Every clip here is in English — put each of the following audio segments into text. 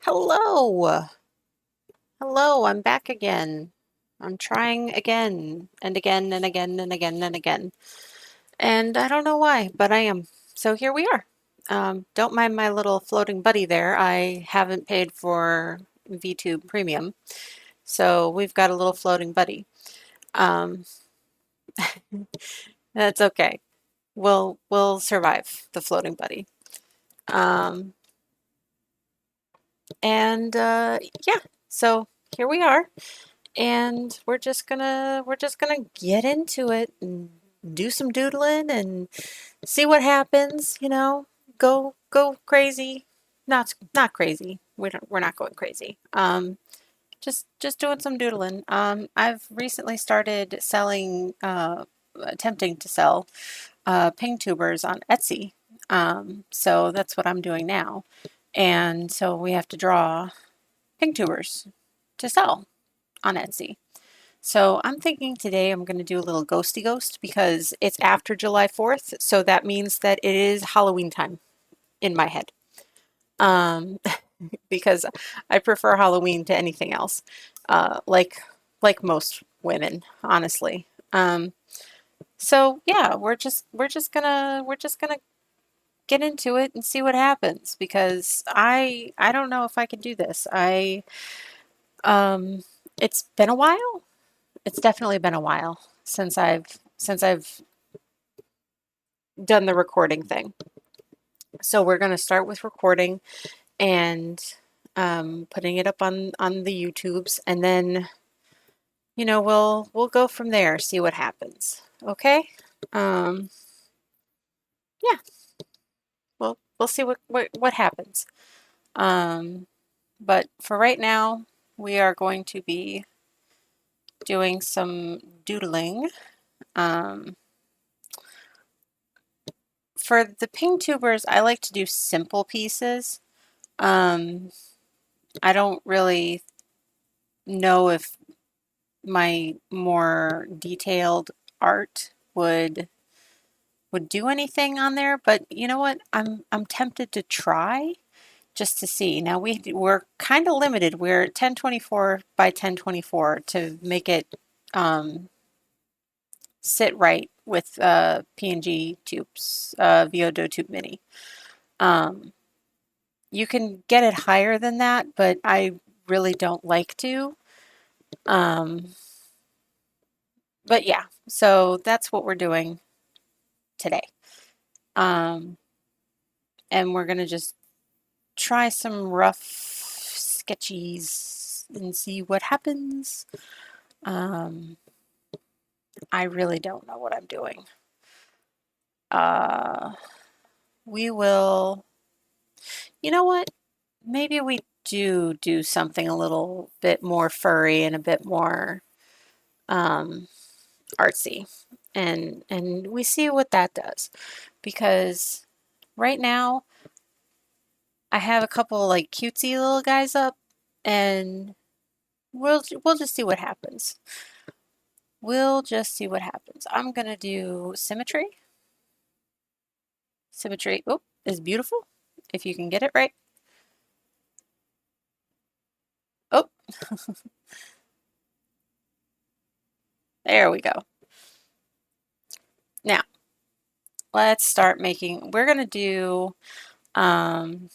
Hello. Hello, I'm back again. I'm trying again and again and again and again and again. And I don't know why, but I am. So here we are. Don't mind my little floating buddy there. I haven't paid for VTube Premium, so we've got a little floating buddy. Um, that's okay. We'll survive the floating buddy. Um, and yeah, so here we are. And we're just gonna get into it and do some doodling and see what happens, go crazy. Not crazy. We're not going crazy. Just doing some doodling. I've recently started attempting to sell PNGtubers on Etsy. So that's what I'm doing now. And so we have to draw PNGtubers to sell on Etsy. So I'm thinking today I'm going to do a little ghosty ghost because it's after July 4th. So that means that it is Halloween time in my head. Um, because I prefer Halloween to anything else. Like most women, honestly. So yeah, we're just gonna get into it and see what happens because I don't know if I can do this. Um it's been a while. It's definitely been a while since I've done the recording thing. So we're going to start with recording and putting it up on the YouTubes, and then we'll go from there, see what happens. Okay? Um, yeah, we'll see what happens. Um, but for right now, we are going to be doing some doodling. Um, for the PNGtubers, I like to do simple pieces. Um, I don't really know if my more detailed art would do anything on there, but you know what? I'm tempted to try just to see. Now we're kind of limited. We're 1024 by 1024 to make it sit right with PNG tubes, VODO Tube Mini. Um, you can get it higher than that, but I really don't like to. Um, but yeah, so that's what we're doing today. Um, and we're gonna just try some rough sketchies and see what happens. Um, I really don't know what I'm doing. Uh, we will, you know what? Maybe we do something a little bit more furry and a bit more um, artsy, and we see what that does because right now I have a couple like cutesy little guys up, and we'll just see what happens. We'll just see what happens. I'm gonna do symmetry. Symmetry, oh, is beautiful if you can get it right. Oh, there we go. Now let's start making. Um,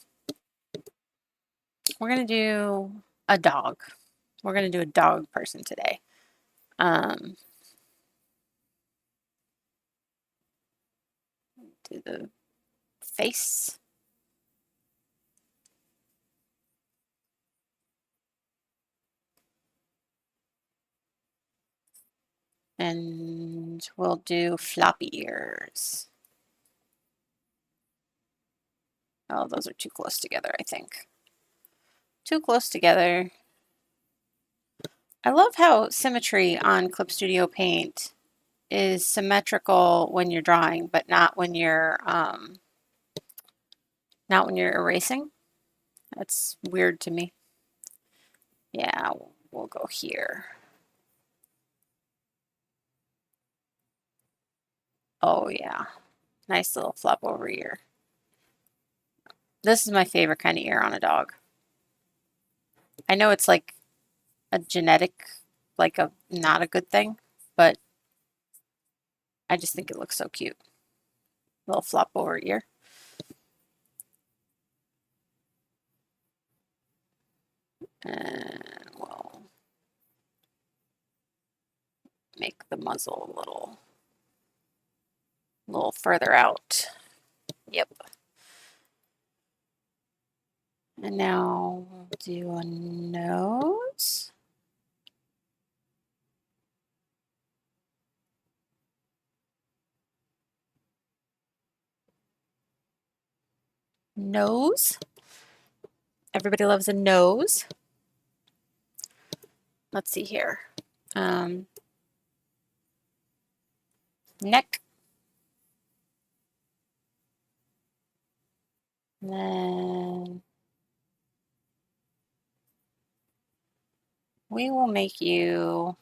we're gonna do a dog. We're gonna do a dog person today. Um, do the face. And we'll do floppy ears. Oh, those are too close together, I think. Too close together. I love how symmetry on Clip Studio Paint is symmetrical when you're drawing, but not when you're erasing. That's weird to me. Yeah, we'll go here. Oh yeah, nice little flop over ear. This is my favorite kind of ear on a dog. I know it's like a genetic, like a not a good thing, but I just think it looks so cute. Little flop over ear. And we'll make the muzzle a little further out. Yep. And now we'll do a nose. Nose. Everybody loves a nose. Let's see here. Neck. And then we will make you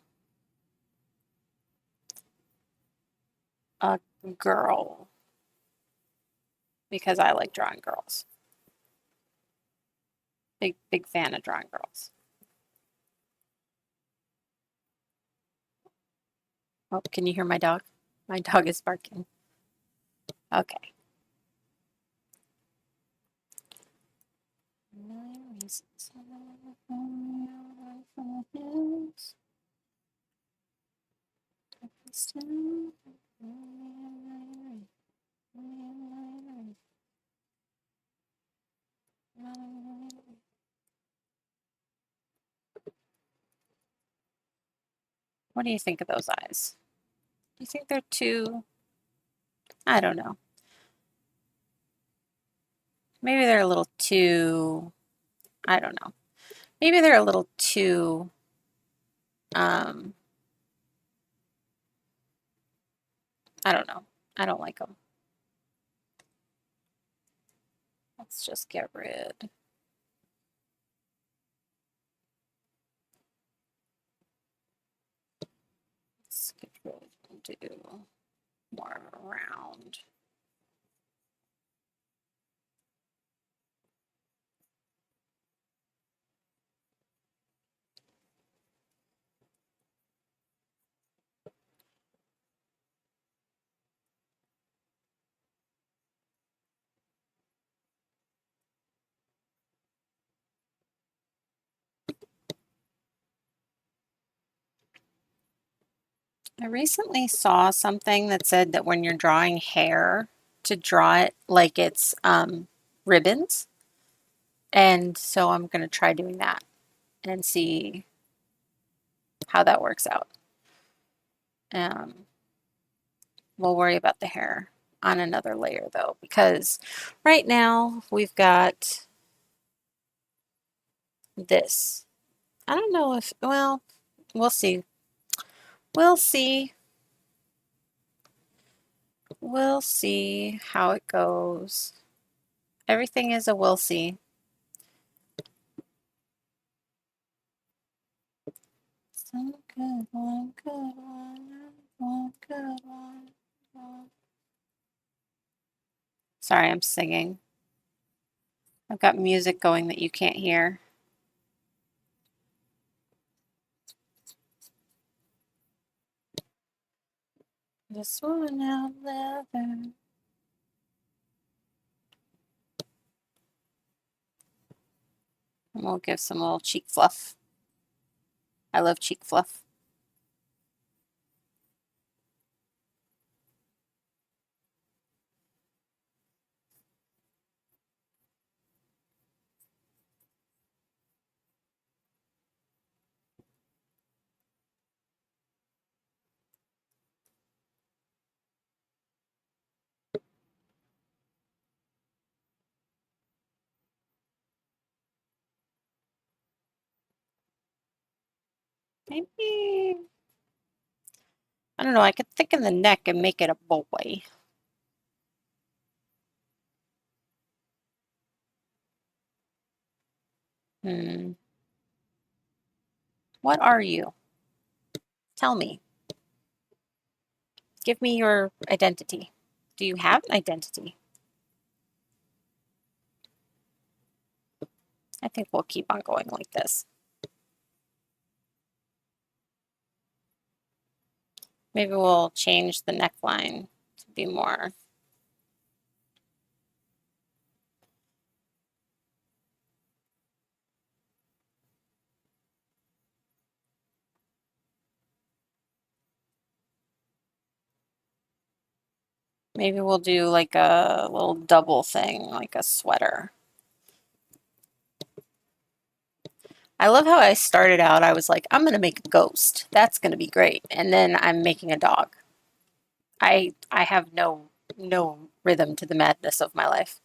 a girl because I like drawing girls. Big fan of drawing girls. Oh, can you hear my dog? My dog is barking. Okay. What do you think of those eyes? Do you think they're too, I don't know. Maybe they're a little too, I don't know. Maybe they're a little too, I don't know. I don't like them. Let's just get rid. Let's get rid and do more round. I recently saw something that said that when you're drawing hair, to draw it like it's ribbons. And so I'm going to try doing that and see how that works out. We'll worry about the hair on another layer though, because right now we've got this. I don't know if, well, we'll see. We'll see. We'll see how it goes. Everything is a we'll see. Some good one, good one good one. Sorry, I'm singing. I've got music going that you can't hear. This one out leather. And we'll give some little cheek fluff. I love cheek fluff. Maybe, I don't know, I could thicken the neck and make it a boy. What are you? Tell me. Give me your identity. Do you have an identity? I think we'll keep on going like this. Maybe we'll change the neckline to be more. Maybe we'll do like a little double thing, like a sweater. I love how I started out. I was like, I'm going to make a ghost. That's going to be great. And then I'm making a dog. I have no rhythm to the madness of my life.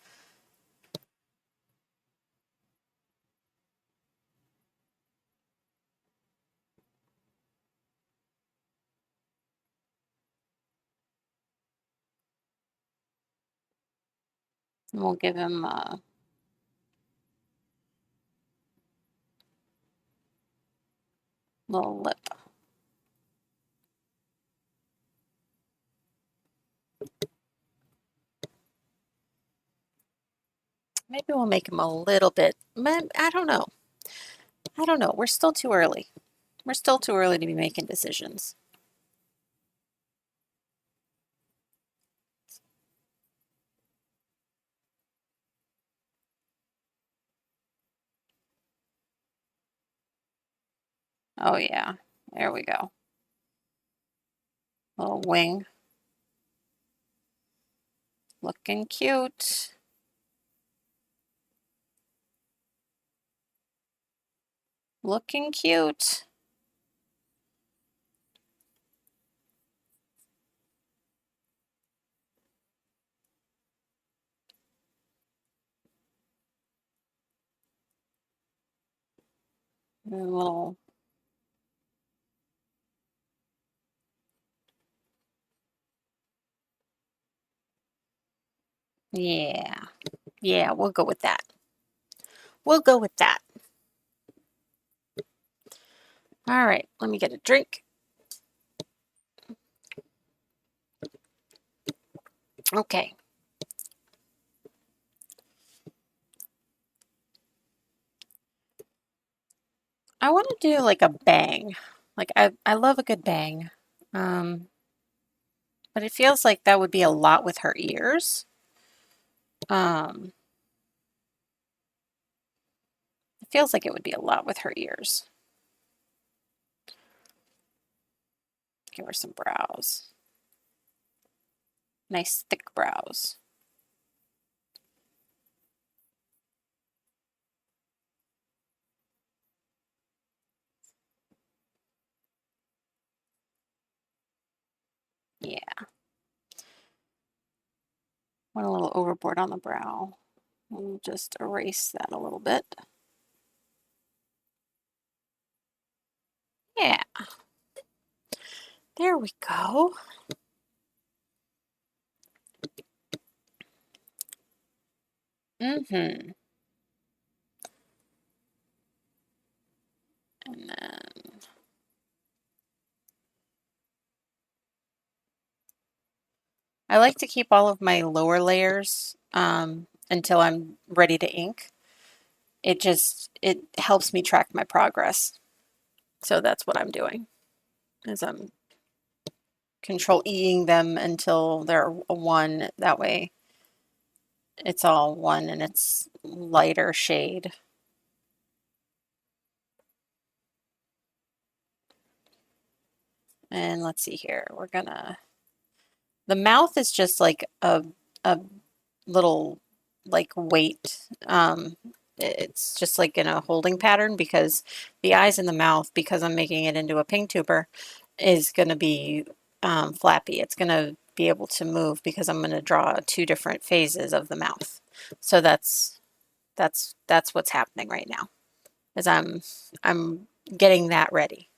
And we'll give him a little lip. Maybe we'll make him a little bit. I don't know. I don't know. We're still too early. We're still too early to be making decisions. Oh yeah. There we go. Little wing. Looking cute. Looking cute. A little. Yeah. Yeah, we'll go with that. We'll go with that. All right, let me get a drink. Okay. I want to do like a bang. Like I love a good bang. Um, but it feels like that would be a lot with her ears. Um, it feels like it would be a lot with her ears. Give her some brows. Nice thick brows. Yeah. Went a little overboard on the brow. We'll just erase that a little bit. Yeah. There we go. Mm-hmm. And then I like to keep all of my lower layers until I'm ready to ink. It helps me track my progress. So that's what I'm doing, is I'm control Eing them until they're a one. That way it's all one and it's lighter shade. And let's see here. The mouth is just like a little like weight. It's just like in a holding pattern because the eyes and the mouth, because I'm making it into a PNGtuber, is going to be flappy. It's going to be able to move because I'm going to draw two different phases of the mouth. So that's what's happening right now, is I'm getting that ready.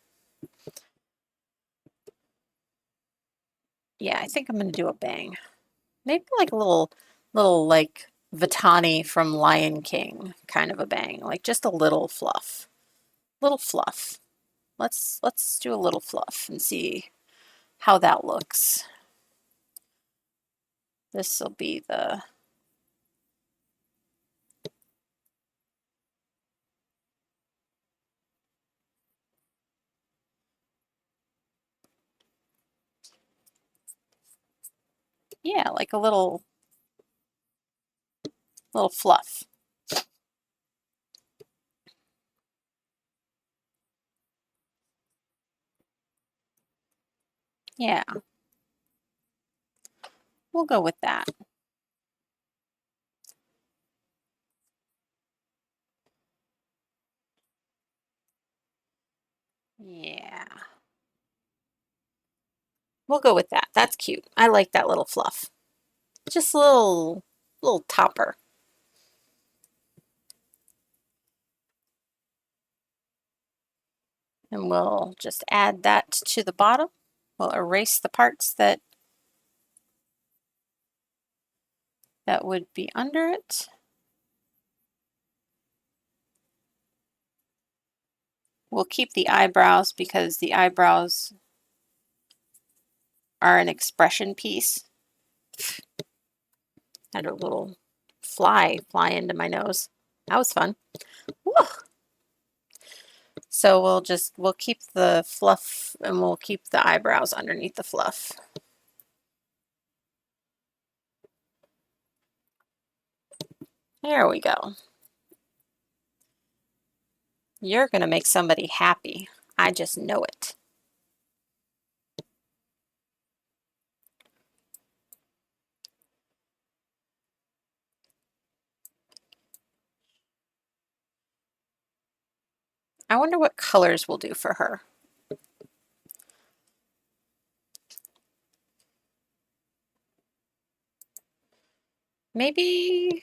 Yeah, I think I'm going to do a bang. Maybe like a little like Vitani from Lion King kind of a bang, like just a little fluff. Little fluff. Let's do a little fluff and see how that looks. This will be the Yeah, like a little fluff. Yeah, we'll go with that. Yeah, we'll go with that. That's cute. I like that little fluff. Just a little topper. And we'll just add that to the bottom. We'll erase the parts that would be under it. We'll keep the eyebrows because the eyebrows are an expression piece. Had a little fly into my nose. That was fun. Woo! So we'll keep the fluff and we'll keep the eyebrows underneath the fluff. There we go. You're going to make somebody happy. I just know it. I wonder what colors we'll do for her. Maybe,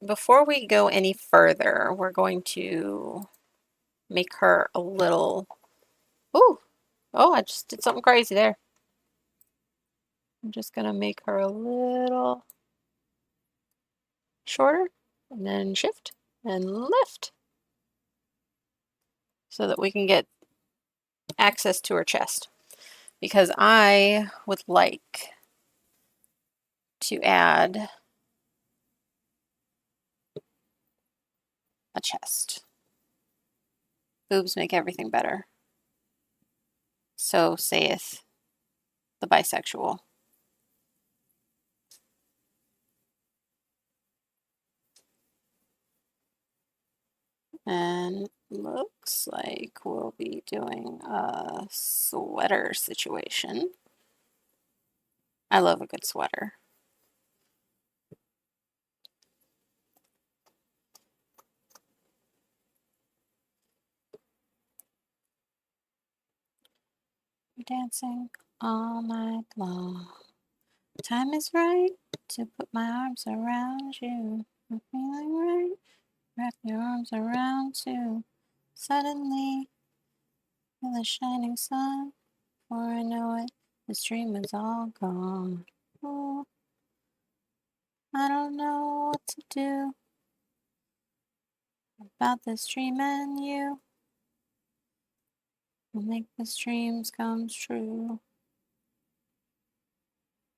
before we go any further, we're going to make her a little, ooh, oh, I just did something crazy there. I'm just going to make her a little shorter and then shift and lift so that we can get access to her chest. Because I would like to add a chest. Boobs make everything better. So saith the bisexual. And looks like we'll be doing a sweater situation. I love a good sweater. Dancing all night long. Time is right to put my arms around you. I'm feeling right. Wrap your arms around too. Suddenly, feel the shining sun. Before I know it, this dream is all gone. Oh, I don't know what to do about this dream and you. We'll make this dreams come true.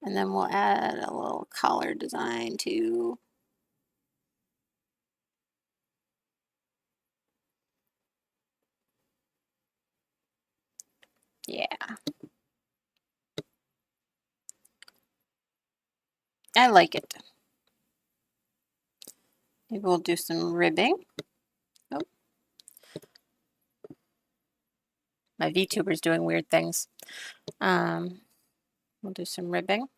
And then we'll add a little collar design too. Yeah, I like it. Maybe we'll do some ribbing. Oh, my VTuber's doing weird things. We'll do some ribbing.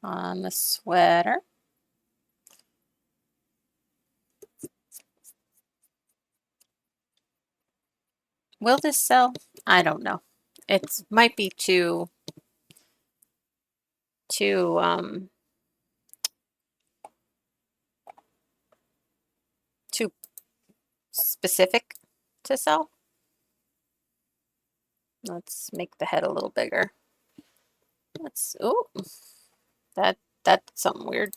On the sweater. Will this sell? I don't know. It might be too too specific to sell. Let's make the head a little bigger. Oh, that's something weird.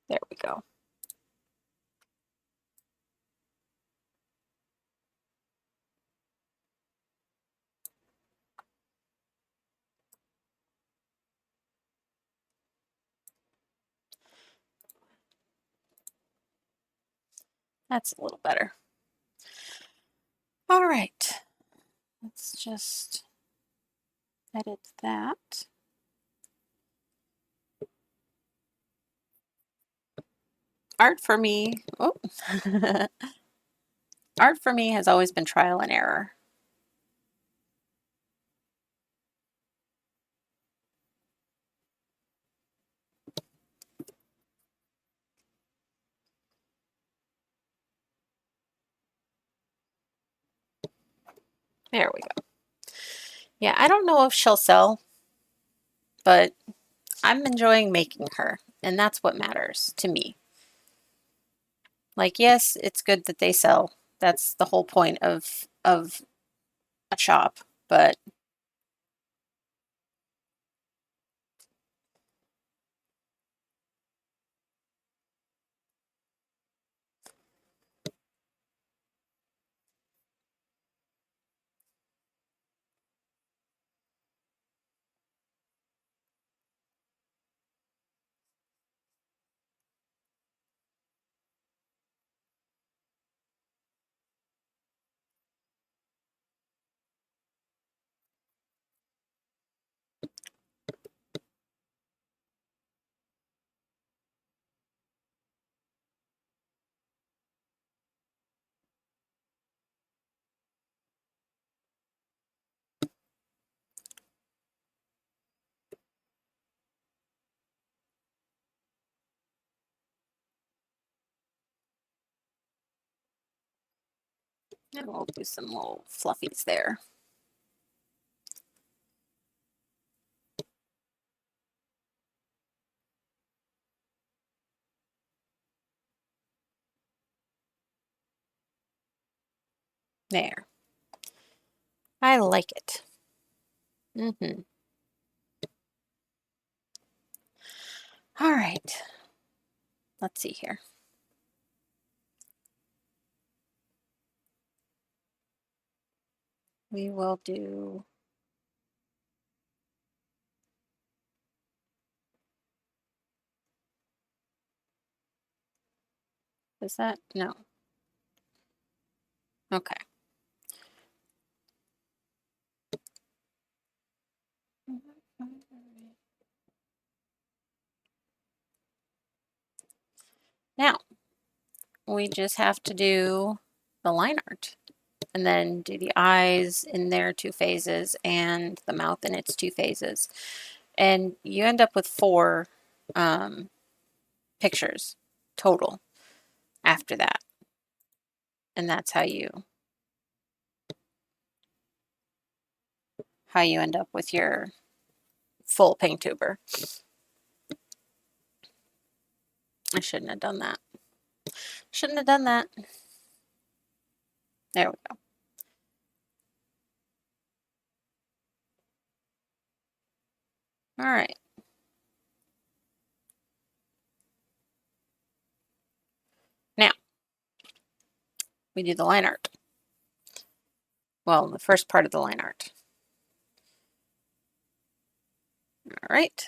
There we go. That's a little better. All right, let's just edit that. Art for me, oh, art for me has always been trial and error. There we go. Yeah, I don't know if she'll sell, but I'm enjoying making her, and that's what matters to me. Like, yes, it's good that they sell. That's the whole point of a shop, but and we'll do some little fluffies there. There. I like it. Mm-hmm. All right. Let's see here. We will do is that no. Okay. Now we just have to do the line art and then do the eyes in their two phases and the mouth in its two phases. And you end up with 4 pictures total after that. And that's how you end up with your full PNGtuber. I shouldn't have done that. Shouldn't have done that. There we go. All right. Now, we do the line art. Well, the first part of the line art. All right.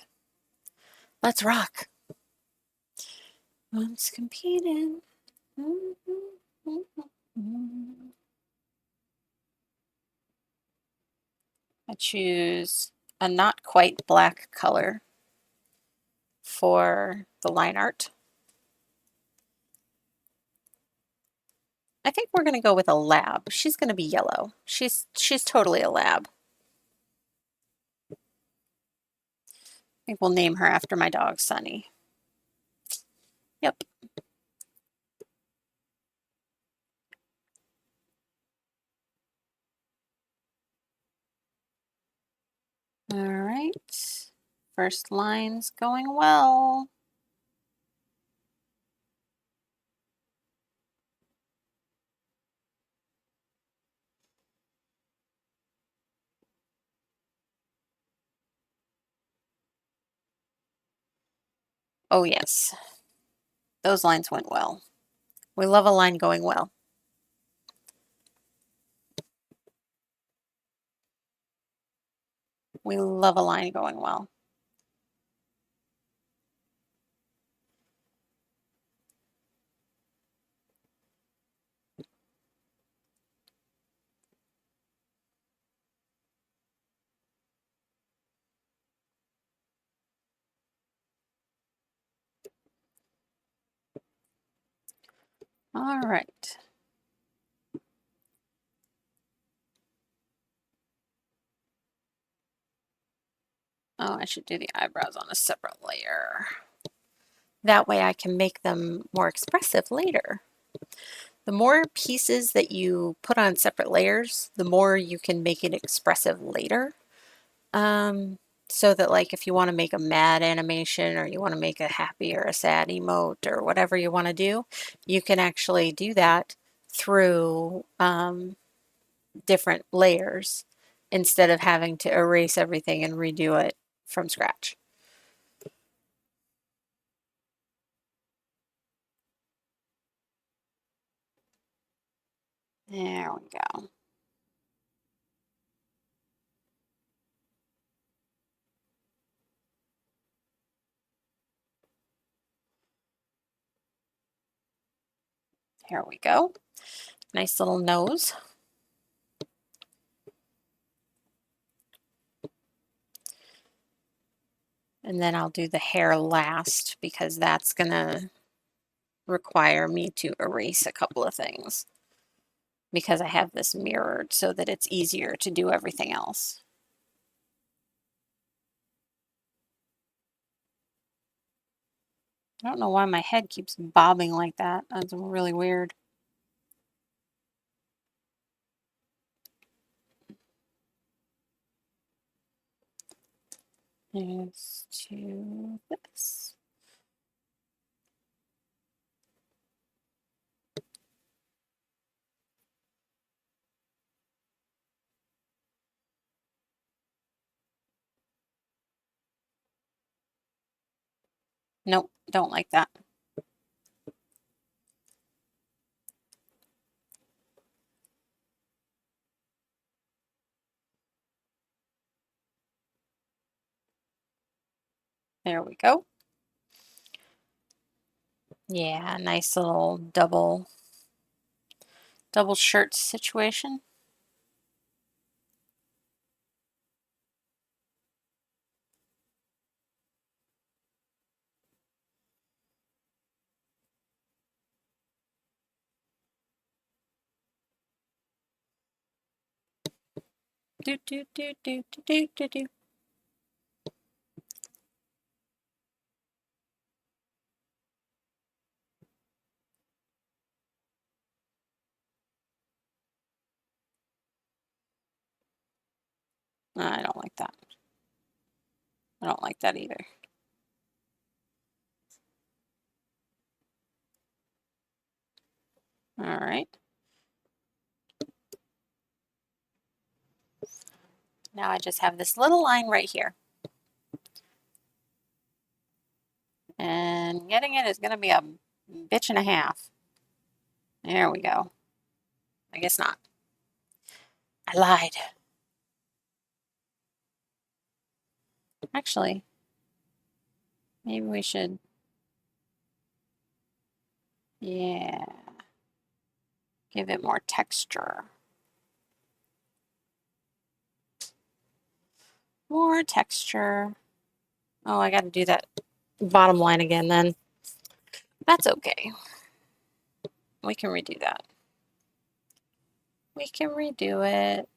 Let's rock. Once competing. I choose a not quite black color for the line art. I think we're going to go with a lab. She's going to be yellow. She's totally a lab. I think we'll name her after my dog, Sunny. Yep. All right. First line's going well. Oh, yes. Those lines went well. We love a line going well. We love a line going well. All right. Oh, I should do the eyebrows on a separate layer. That way I can make them more expressive later. The more pieces that you put on separate layers, the more you can make it expressive later. So that like if you want to make a mad animation or you want to make a happy or a sad emote or whatever you want to do, you can actually do that through different layers instead of having to erase everything and redo it from scratch. There we go. Here we go. Nice little nose. And then I'll do the hair last because that's going to require me to erase a couple of things because I have this mirrored so that it's easier to do everything else. I don't know why my head keeps bobbing like that. That's really weird. Let's do this. Nope, don't like that. There we go. Yeah, nice little double shirt situation. Do do do do do do do do. I don't like that. I don't like that either. All right. Now I just have this little line right here. And getting it is going to be a bitch and a half. There we go. I guess not. I lied. Actually, maybe we should. Yeah. Give it more texture. More texture. Oh, I got to do that bottom line again then. That's okay. We can redo that. We can redo it.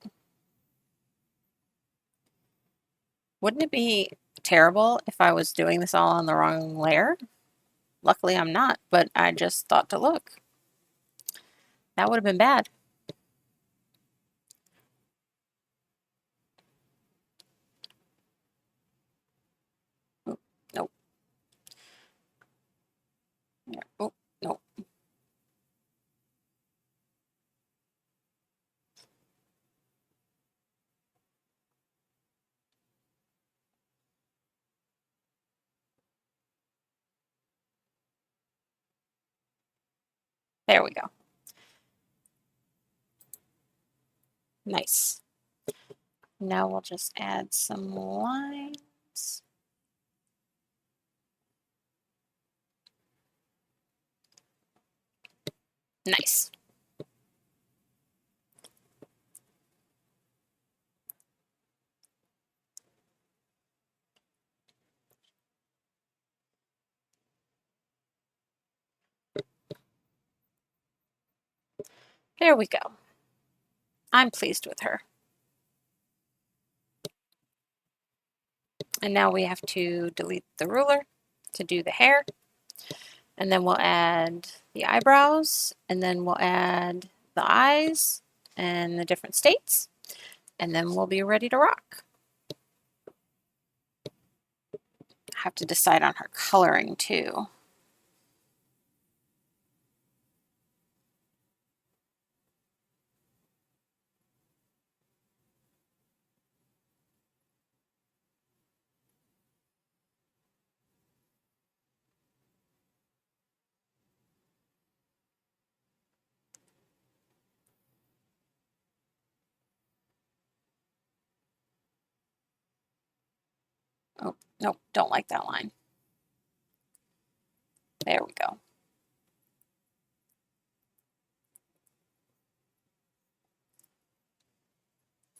Wouldn't it be terrible if I was doing this all on the wrong layer? Luckily I'm not, but I just thought to look. That would have been bad. Oh, nope. Yeah. Oh, nope. There we go. Nice. Now we'll just add some lines. Nice. There we go. I'm pleased with her. And now we have to delete the ruler to do the hair. And then we'll add the eyebrows, and then we'll add the eyes and the different states, and then we'll be ready to rock. I have to decide on her coloring too. Oh, nope, don't like that line. There we go.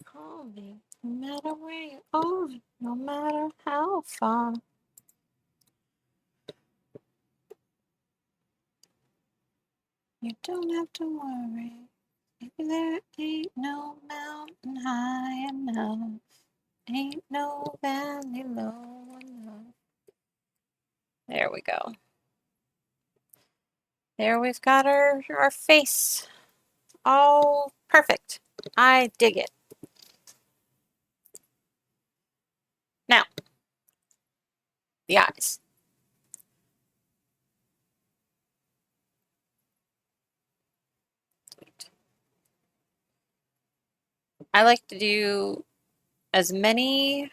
Call me, no matter where you are, no matter how far. You don't have to worry. Maybe there ain't no mountain high enough. Ain't no valley low enough. There we go. There we've got our face all perfect. I dig it. Now, the eyes. I like to do as many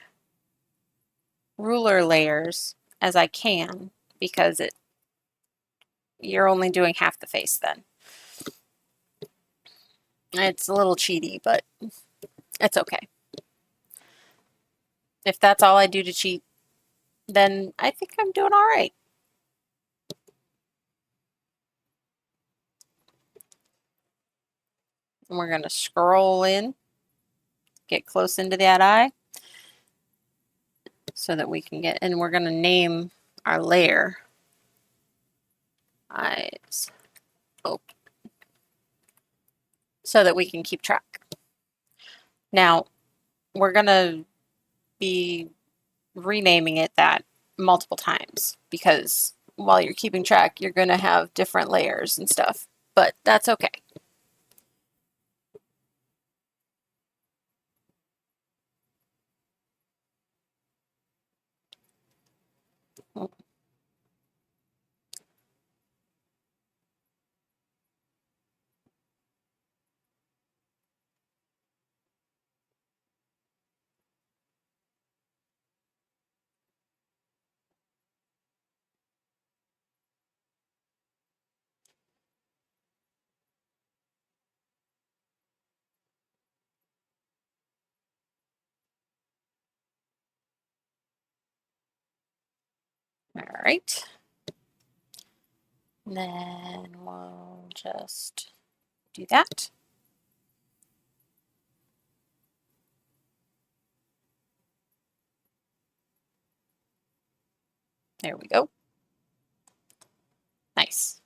ruler layers as I can because you're only doing half the face then. It's a little cheaty, but it's okay. If that's all I do to cheat, then I think I'm doing all right. And we're going to scroll in, get close into that eye so that we can get, and we're going to name our layer eyes open so that we can keep track. Now, we're going to be renaming it that multiple times because while you're keeping track, you're going to have different layers and stuff, but that's okay. All right. Then we'll just do that. There we go. Nice.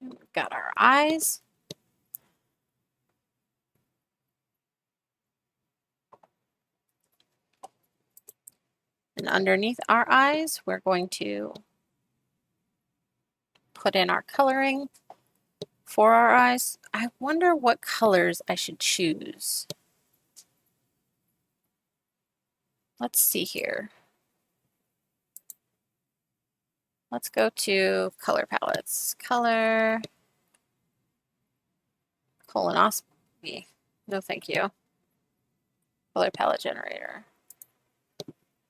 We've got our eyes. And underneath our eyes, we're going to put in our coloring for our eyes. I wonder what colors I should choose. Let's see here. Let's go to color palettes. Color, colonoscopy. No, thank you. Color palette generator.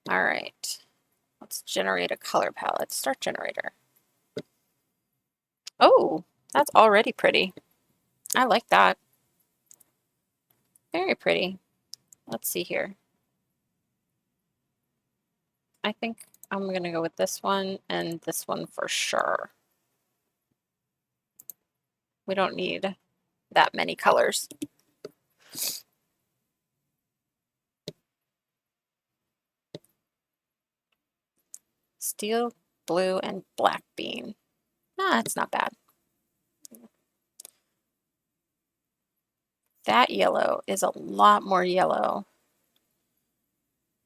All right. Let's generate a color palette. Start generator. Oh, that's already pretty. I like that. Very pretty. Let's see here. I think I'm going to go with this one and this one for sure. We don't need that many colors. Steel blue and black bean. Ah, it's not bad. That yellow is a lot more yellow.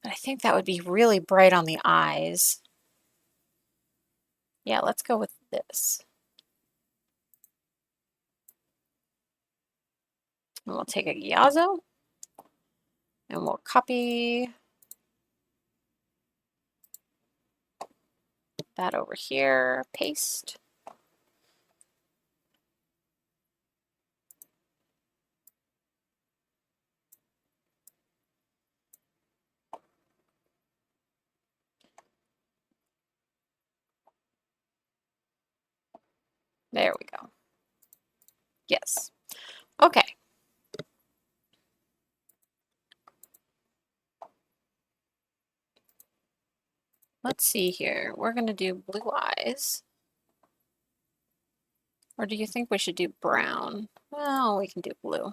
But I think that would be really bright on the eyes. Yeah, let's go with this. And we'll take a Gyazo and we'll copy that over here, paste. There we go. Yes. Okay. Let's see here. We're going to do blue eyes. Or do you think we should do brown? Well, we can do blue.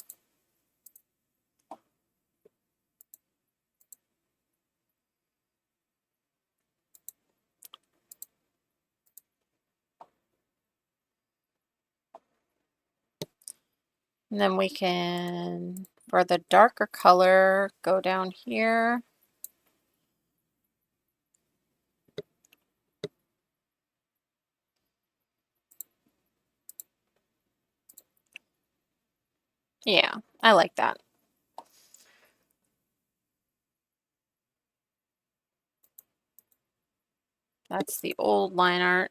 And then we can, for the darker color, go down here. Yeah, I like that. That's the old line art.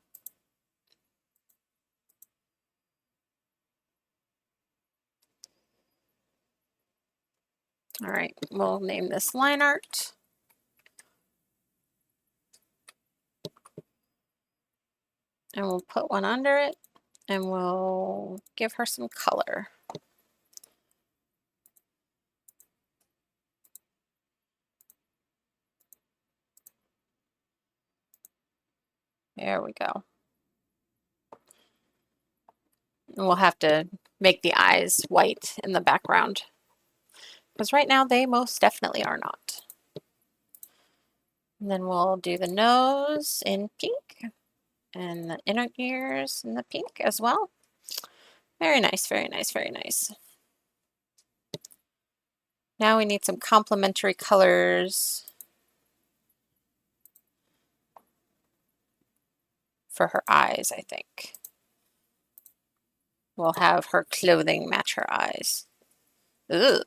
All right, we'll name this line art. And we'll put one under it and we'll give her some color. There we go. And we'll have to make the eyes white in the background because right now they most definitely are not. And then we'll do the nose in pink and the inner ears in the pink as well. Very nice, very nice, very nice. Now we need some complementary colors for her eyes, I think. We'll have her clothing match her eyes. Ugh.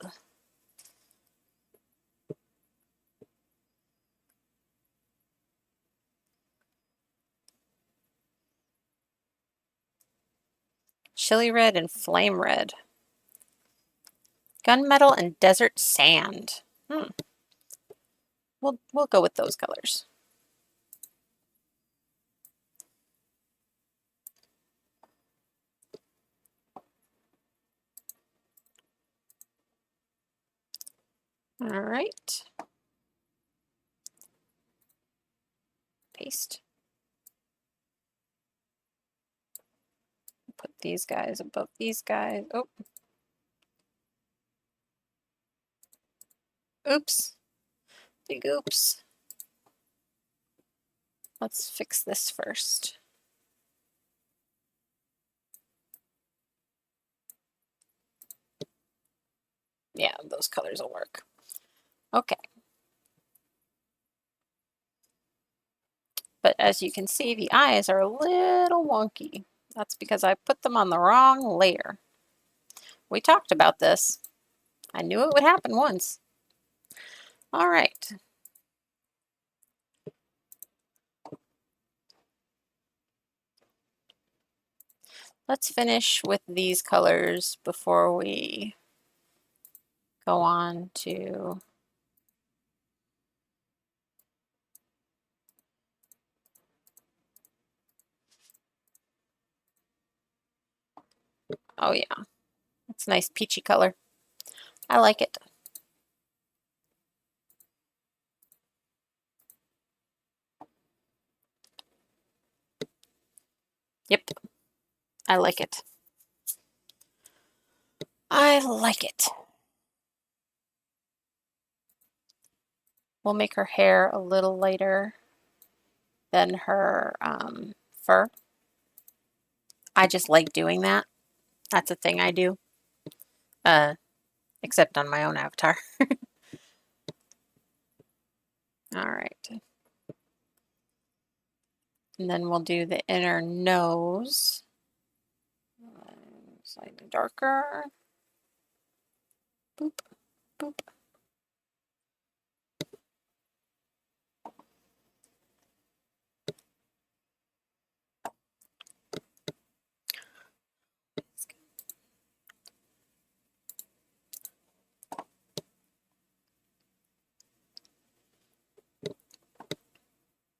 Chili red and flame red. Gunmetal and desert sand. We'll go with those colors. All right. Paste. Put these guys above these guys. Oh. Oops. Big oops. Let's fix this first. Yeah, those colors will work. Okay. But as you can see, the eyes are a little wonky. That's because I put them on the wrong layer. We talked about this. I knew it would happen once. All right. Let's finish with these colors before we go on to oh yeah, it's a nice peachy color. I like it. Yep, I like it. I like it. We'll make her hair a little lighter than her fur. I just like doing that. That's a thing I do. Except on my own avatar. All right. And then we'll do the inner nose. Slightly darker. Boop, boop.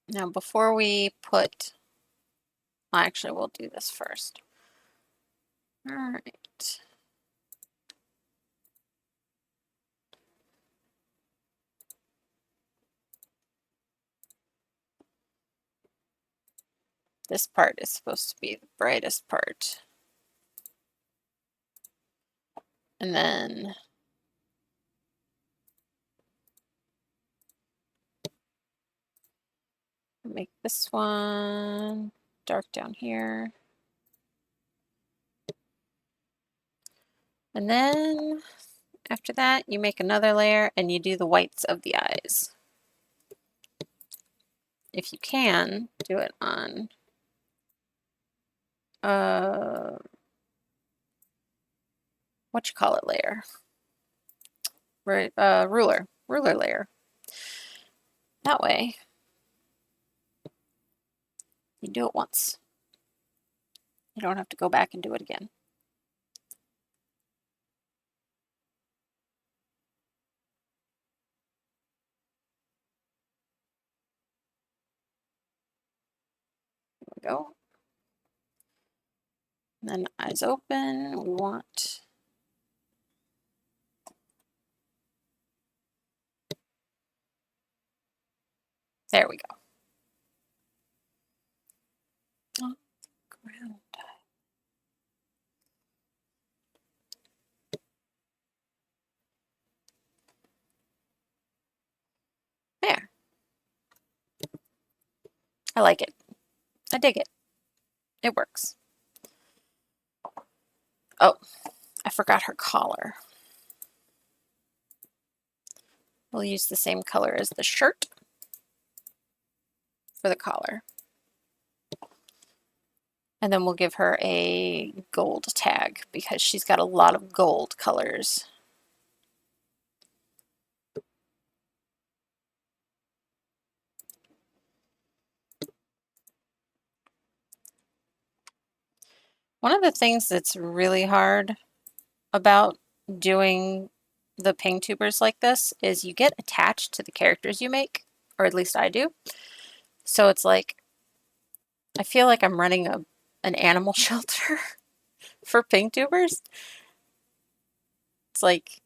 Now before we put, actually we'll do this first. All right. This part is supposed to be the brightest part. And then make this one dark down here. And then after that, you make another layer and you do the whites of the eyes. If you can, do it on what you call it layer? Right, ruler layer. That way, you do it once. You don't have to go back and do it again. There we go. And then eyes open, we want there we go. Oh, ground. There. I like it. I dig it. It works. Oh, I forgot her collar. We'll use the same color as the shirt for the collar. And then we'll give her a gold tag because she's got a lot of gold colors. One of the things that's really hard about doing the PNGtubers like this is you get attached to the characters you make, or at least I do. So it's like, I feel like I'm running an animal shelter for PNGtubers. It's like,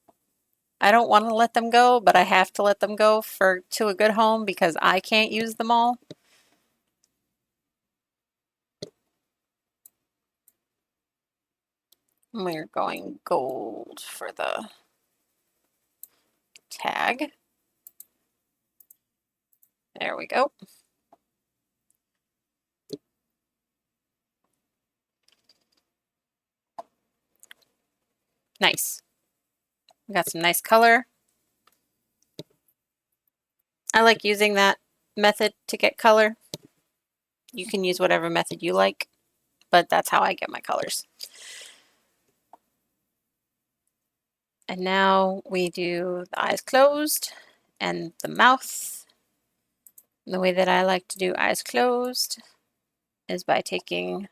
I don't want to let them go, but I have to let them go to a good home because I can't use them all. We're going gold for the tag. There we go. Nice. We got some nice color. I like using that method to get color. You can use whatever method you like, but that's how I get my colors. And now we do the eyes closed and the mouth. And the way that I like to do eyes closed is by taking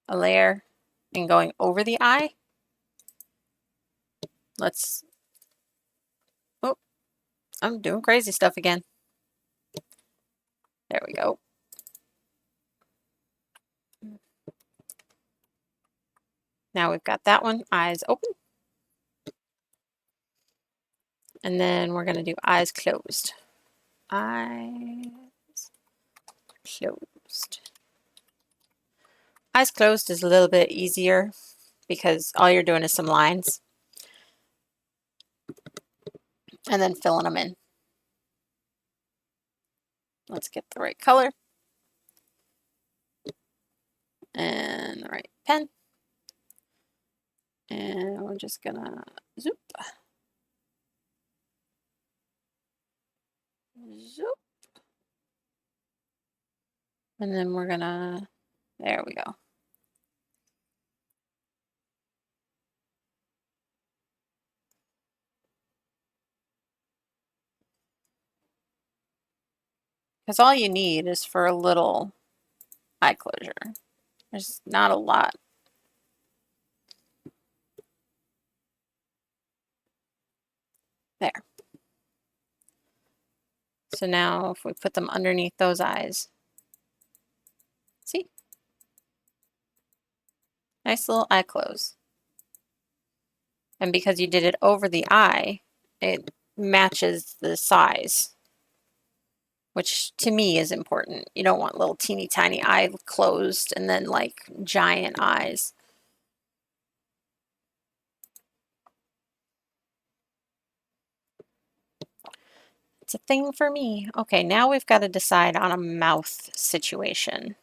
a layer and going over the eye. Oh, I'm doing crazy stuff again. There we go. Now we've got that one, eyes open. And then we're going to do eyes closed. Eyes closed. Eyes closed is a little bit easier because all you're doing is some lines and then filling them in. Let's get the right color and the right pen. And we're just gonna zoop, zoop. And then we're gonna, there we go. Because all you need is for a little eye closure. There's not a lot. There. So now if we put them underneath those eyes, see? Nice little eye close. And because you did it over the eye, it matches the size, which to me is important. You don't want little teeny tiny eye closed and then like giant eyes. It's a thing for me. Okay, now we've got to decide on a mouth situation.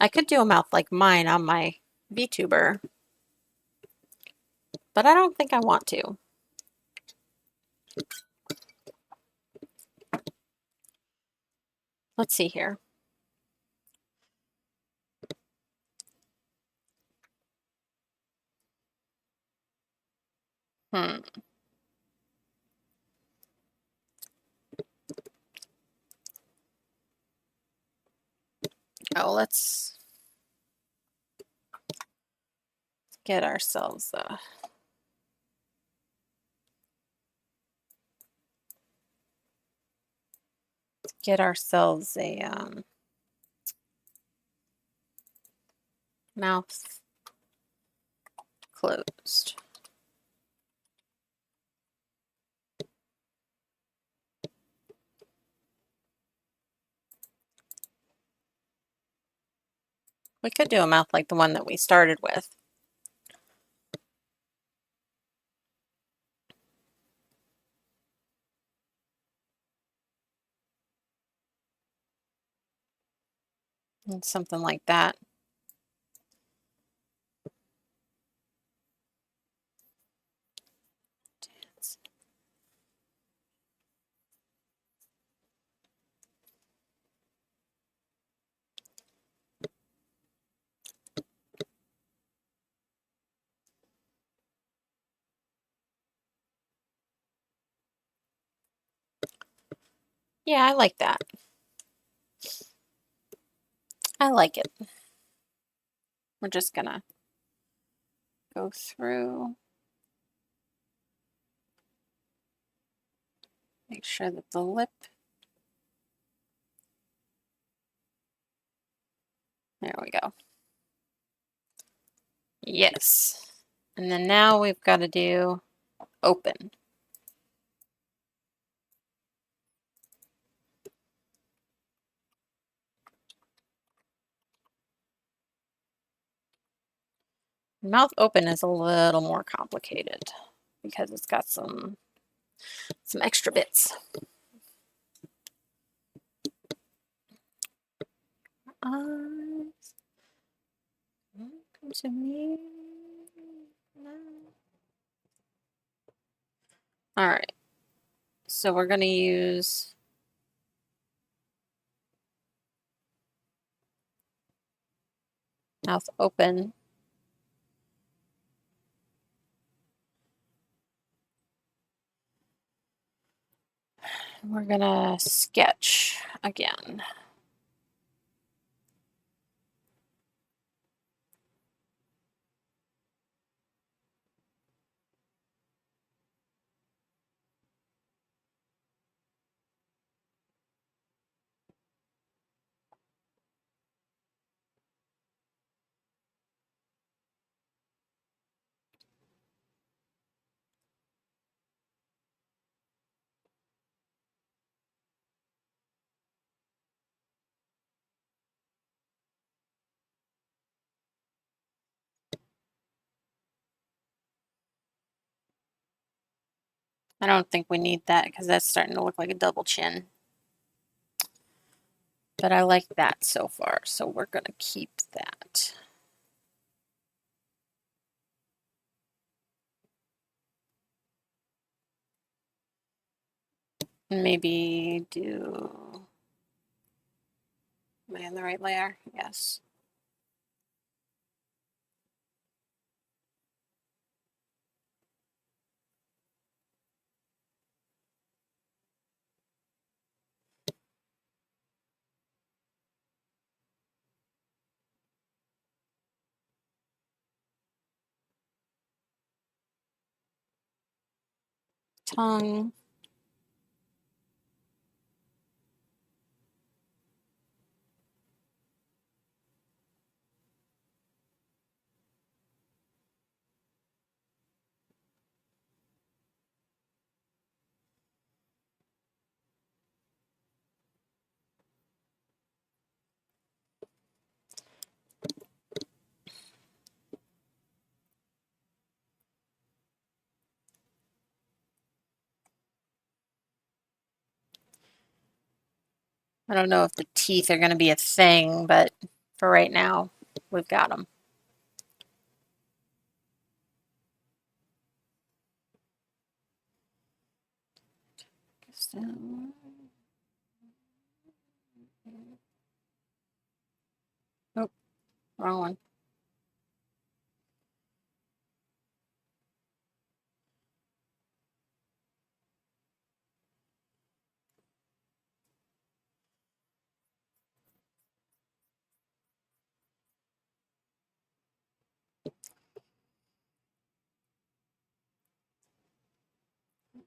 I could do a mouth like mine on my VTuber, but I don't think I want to. Let's see here. Oh, let's get ourselves a mouth closed. We could do a mouth like the one that we started with. And something like that. Yeah, I like that. I like it. We're just gonna go through, make sure that the lip, there we go. Yes. And then now we've got to do open. Mouth open is a little more complicated because it's got some extra bits. Eyes, come to me. All right. So we're going to use mouth open. We're going to sketch again. I don't think we need that because that's starting to look like a double chin. But I like that so far, so we're going to keep that. Maybe do... Am I in the right layer? Yes. Tongue. I don't know if the teeth are going to be a thing, but for right now, we've got them. Oh, wrong one.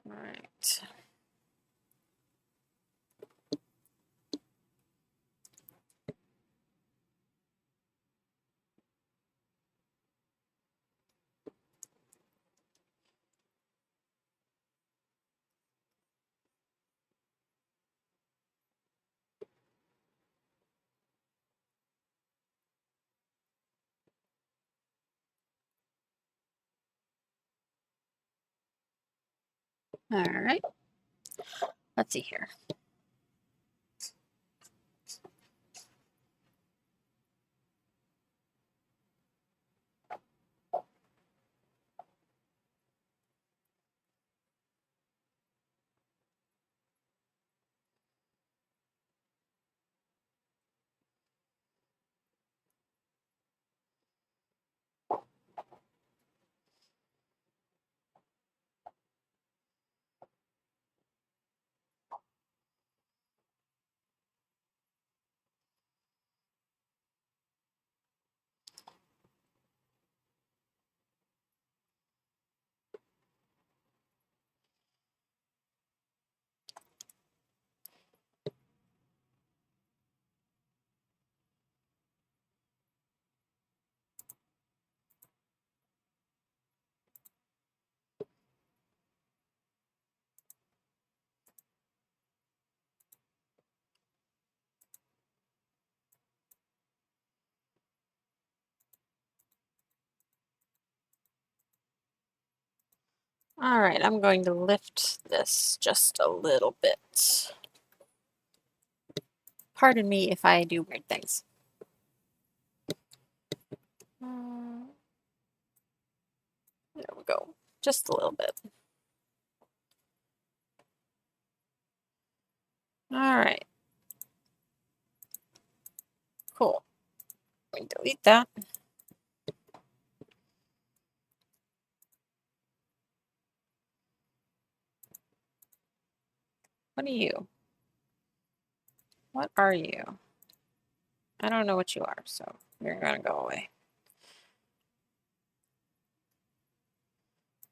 All right. All right. Let's see here. All right, I'm going to lift this just a little bit. Pardon me if I do weird things. There we go. Just a little bit. All right. Cool. Let me delete that. What are you? What are you? I don't know what you are, so you're going to go away.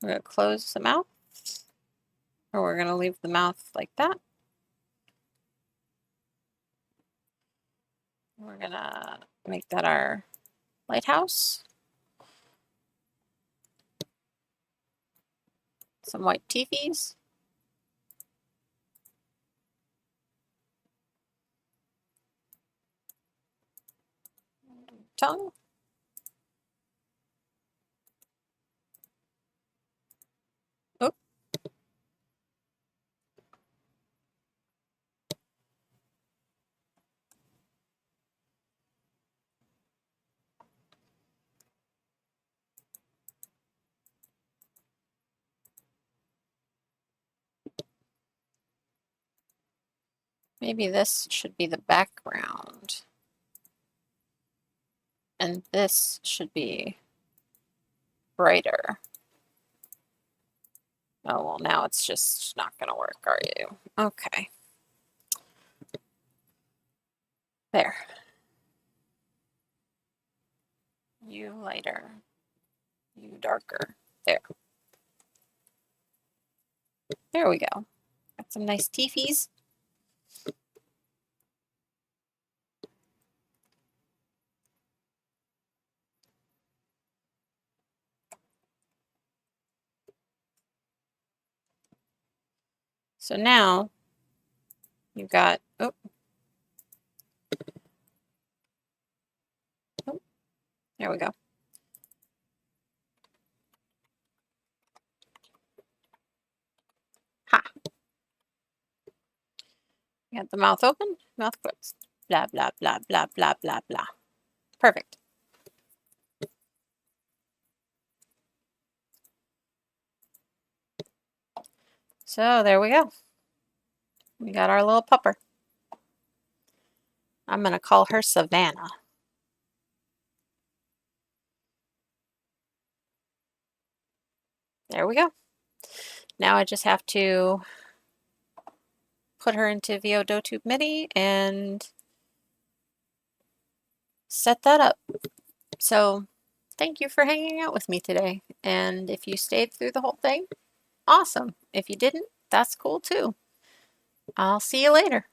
We're going to close the mouth, or we're going to leave the mouth like that. We're going to make that our lighthouse. Some white teethies. Tongue. Oh. Maybe this should be the background. And this should be brighter. Oh, well, now it's just not going to work, are you? Okay. There. You lighter. You darker. There. There we go. Got some nice teefies. So now you've got, oh, there we go. Ha. You got the mouth open, mouth closed. Blah, blah, blah, blah, blah, blah, blah. Perfect. So there we go. We got our little pupper. I'm going to call her Savannah. There we go. Now I just have to put her into PNGtuber MIDI and set that up. So thank you for hanging out with me today. And if you stayed through the whole thing, awesome. If you didn't, that's cool too. I'll see you later.